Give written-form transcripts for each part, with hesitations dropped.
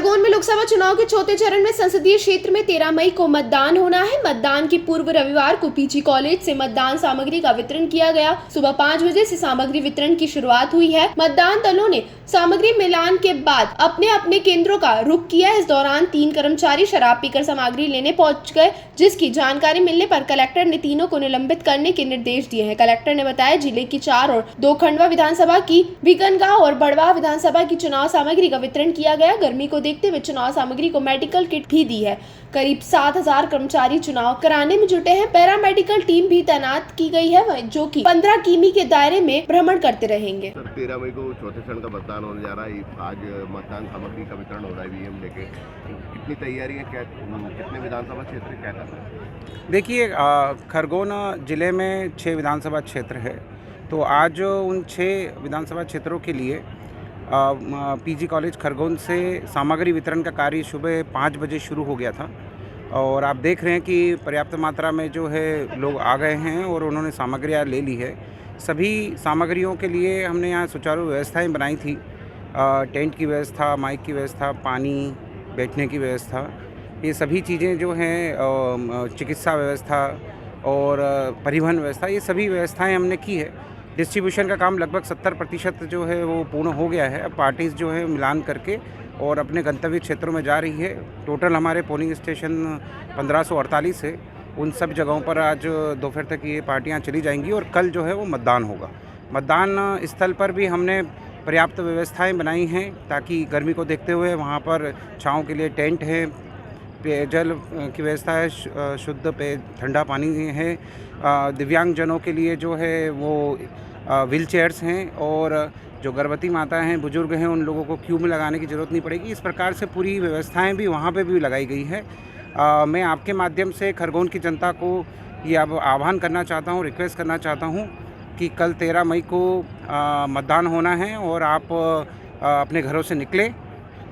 खरगोन में लोकसभा चुनाव के चौथे चरण में संसदीय क्षेत्र में 13 मई को मतदान होना है। मतदान की पूर्व रविवार को पीजी कॉलेज से मतदान सामग्री का वितरण किया गया। सुबह 5 बजे से सामग्री वितरण की शुरुआत हुई है। मतदान दलों ने सामग्री मिलान के बाद अपने अपने केंद्रों का रुख किया। इस दौरान 3 कर्मचारी शराब पीकर सामग्री लेने पहुंच गए, जिसकी जानकारी मिलने पर कलेक्टर ने तीनों को निलंबित करने के निर्देश दिए हैं। कलेक्टर ने बताया जिले की 4 और 2 खंडवा विधानसभा की बीकनगांव और बड़वा विधानसभा की चुनाव सामग्री का वितरण किया गया। गर्मी को देखते हुए चुनाव सामग्री को मेडिकल किट भी दी है। करीब 7,000 कर्मचारी चुनाव कराने में जुटे हैं। पैरामेडिकल टीम भी तैनात की गई है, जो कि 15 किमी के दायरे में भ्रमण करते रहेंगे। 13 मई को चौथे चरण का मतदान होने जा रहा है। आज मतदान सामग्री का वितरण हो रहा है ईवीएम लेके। कितनी तैयारी है, क्या कितने विधानसभा क्षेत्र क्या कर रहे हैं? देखिए, खरगोन जिले में 6 विधानसभा क्षेत्र है। तो आज उन 6 विधानसभा क्षेत्रों के लिए पीजी कॉलेज खरगोन से सामग्री वितरण का कार्य सुबह 5 बजे शुरू हो गया था और आप देख रहे हैं कि पर्याप्त मात्रा में जो है लोग आ गए हैं और उन्होंने सामग्रियाँ ले ली है। सभी सामग्रियों के लिए हमने यहाँ सुचारू व्यवस्थाएं बनाई थी। टेंट की व्यवस्था, माइक की व्यवस्था, पानी, बैठने की व्यवस्था, ये सभी चीज़ें जो हैं, चिकित्सा व्यवस्था और परिवहन व्यवस्था, ये सभी व्यवस्थाएं हमने की है। डिस्ट्रीब्यूशन का काम लगभग 70% जो है वो पूर्ण हो गया है। अब पार्टीज़ जो है मिलान करके और अपने गंतव्य क्षेत्रों में जा रही है। टोटल हमारे पोलिंग स्टेशन 1548 है। उन सब जगहों पर आज दोपहर तक ये पार्टियां चली जाएंगी और कल जो है वो मतदान होगा। मतदान स्थल पर भी हमने पर्याप्त व्यवस्थाएं बनाई हैं ताकि गर्मी को देखते हुए वहाँ पर छाँव के लिए टेंट है, पेयजल की व्यवस्था है, शुद्ध ठंडा पानी है। दिव्यांगजनों के लिए जो है वो व्हील चेयर्स हैं और जो गर्भवती माता हैं, बुजुर्ग हैं, उन लोगों को क्यू में लगाने की ज़रूरत नहीं पड़ेगी। इस प्रकार से पूरी व्यवस्थाएं भी वहाँ पे भी लगाई गई है। मैं आपके माध्यम से खरगोन की जनता को ये अब आह्वान करना चाहता हूँ, रिक्वेस्ट करना चाहता हूँ कि कल 13 मई को मतदान होना है और आप अपने घरों से निकलें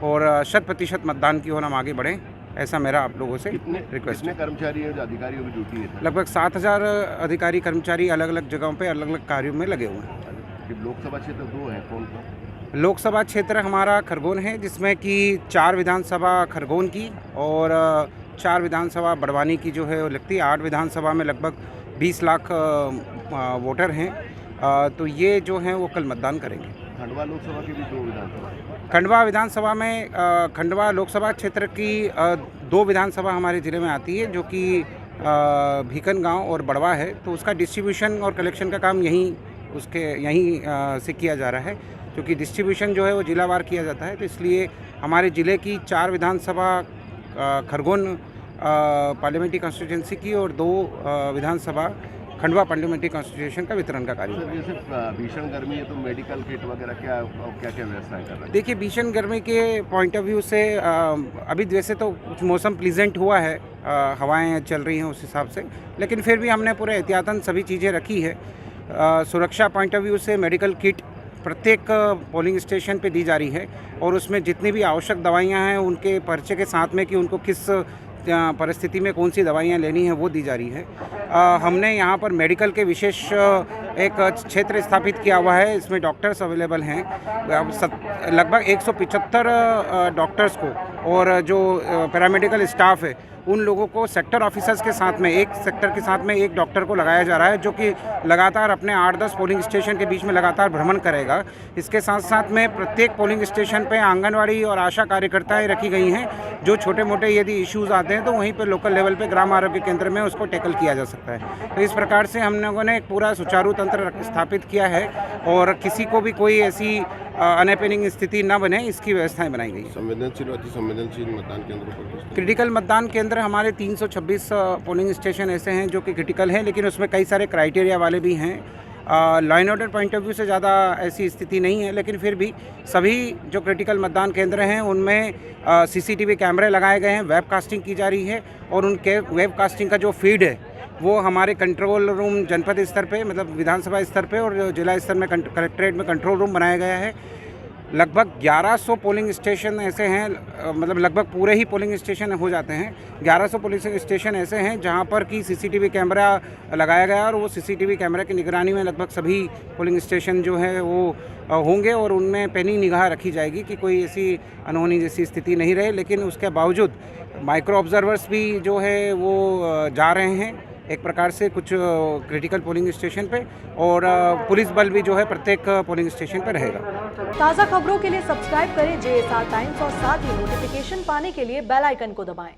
और 100% मतदान की ओर हम आगे बढ़ें। ऐसा मेरा आप लोगों से रिक्वेस्ट है। कितने कर्मचारी हैं जो अधिकारियों की ड्यूटी है? लगभग 7,000 अधिकारी कर्मचारी अलग अलग जगहों पे अलग अलग कार्यों में लगे हुए हैं। लोकसभा क्षेत्र 2 है, कौन कौन? लोकसभा क्षेत्र हमारा खरगोन है, जिसमें कि 4 विधानसभा खरगोन की और 4 विधानसभा बड़वानी की जो है वो लगती है। 8 विधानसभा में लगभग 20 लाख वोटर हैं। तो ये जो हैं वो कल मतदान करेंगे। खंडवा लोकसभा की भी 2 विधानसभा? खंडवा विधानसभा में खंडवा लोकसभा क्षेत्र की 2 विधानसभा हमारे ज़िले में आती है, जो कि भीकनगांव और बड़वा है। तो उसका डिस्ट्रीब्यूशन और कलेक्शन का काम यहीं से किया जा रहा है, क्योंकि डिस्ट्रीब्यूशन जो है वो जिलावार किया जाता है। तो इसलिए हमारे ज़िले की 4 विधानसभा खरगोन पार्लियामेंट्री कॉन्स्टिट्यूंसी की और 2 विधानसभा खंडवा पार्लियामेंट्री कॉन्स्टिट्यूशन का वितरण का कार्य। सर, जैसे भीषण गर्मी है तो मेडिकल किट वगैरह क्या व्यवस्थाएं कर रहे हैं? देखिए, भीषण गर्मी के पॉइंट ऑफ व्यू से अभी वैसे तो कुछ मौसम प्लीजेंट हुआ है, हवाएं चल रही हैं उस हिसाब से, लेकिन फिर भी हमने पूरे एहतियातन सभी चीज़ें रखी है। सुरक्षा पॉइंट ऑफ व्यू से मेडिकल किट प्रत्येक पोलिंग स्टेशन पे दी जा रही है और उसमें जितनी भी आवश्यक दवाइयाँ हैं उनके पर्चे के साथ में कि उनको किस परिस्थिति में कौन सी दवाइयाँ लेनी है वो दी जा रही है। हमने यहाँ पर मेडिकल के विशेष एक क्षेत्र स्थापित किया हुआ है। इसमें डॉक्टर्स अवेलेबल हैं, लगभग 175 डॉक्टर्स को, और जो पैरामेडिकल स्टाफ है उन लोगों को सेक्टर ऑफिसर्स के साथ में, एक सेक्टर के साथ में एक डॉक्टर को लगाया जा रहा है, जो कि लगातार अपने 8-10 पोलिंग स्टेशन के बीच में लगातार भ्रमण करेगा। इसके साथ साथ में प्रत्येक पोलिंग स्टेशन पे आंगनवाड़ी और आशा कार्यकर्ताएं रखी गई हैं, जो छोटे मोटे यदि इश्यूज़ आते हैं तो वहीं पर लोकल लेवल पे ग्राम आरोग्य केंद्र में उसको टैकल किया जा सकता है। तो इस प्रकार से हम लोगों ने एक पूरा सुचारू तंत्र स्थापित किया है और किसी को भी कोई ऐसी अनहैपनिंग स्थिति न बने, इसकी व्यवस्थाएं बनाई गई। संवेदनशील, अति संवेदनशील मतदान केंद्रों पर क्रिटिकल मतदान केंद्र हमारे 326 पोलिंग स्टेशन ऐसे हैं जो कि क्रिटिकल हैं, लेकिन उसमें कई सारे क्राइटेरिया वाले भी हैं। Law and order point of view से ज़्यादा ऐसी स्थिति नहीं है, लेकिन फिर भी सभी जो क्रिटिकल मतदान केंद्र हैं उनमें CCTV कैमरे लगाए गए हैं, वेबकास्टिंग की जा रही है और उनके वेबकास्टिंग का जो फीड है वो हमारे कंट्रोल रूम जनपद स्तर पे, मतलब विधानसभा स्तर पे और जिला स्तर में कलेक्ट्रेट में कंट्रोल रूम बनाया गया है। लगभग 1100 पोलिंग स्टेशन ऐसे हैं, मतलब लगभग पूरे ही पोलिंग स्टेशन हो जाते हैं। 1100 पोलिंग स्टेशन ऐसे हैं जहां पर कि CCTV कैमरा लगाया गया और वो CCTV कैमरा की निगरानी में लगभग सभी पोलिंग स्टेशन जो है वो होंगे और उनमें पैनी निगाह रखी जाएगी कि कोई ऐसी अनहोनी जैसी स्थिति नहीं रहे। लेकिन उसके बावजूद माइक्रो ऑब्जर्वर्स भी जो है वो जा रहे हैं एक प्रकार से कुछ क्रिटिकल पोलिंग स्टेशन पे, और पुलिस बल भी जो है प्रत्येक पोलिंग स्टेशन पे रहेगा। ताज़ा खबरों के लिए सब्सक्राइब करें JSR टाइम्स और साथ ही नोटिफिकेशन पाने के लिए बेल आइकन को दबाएं।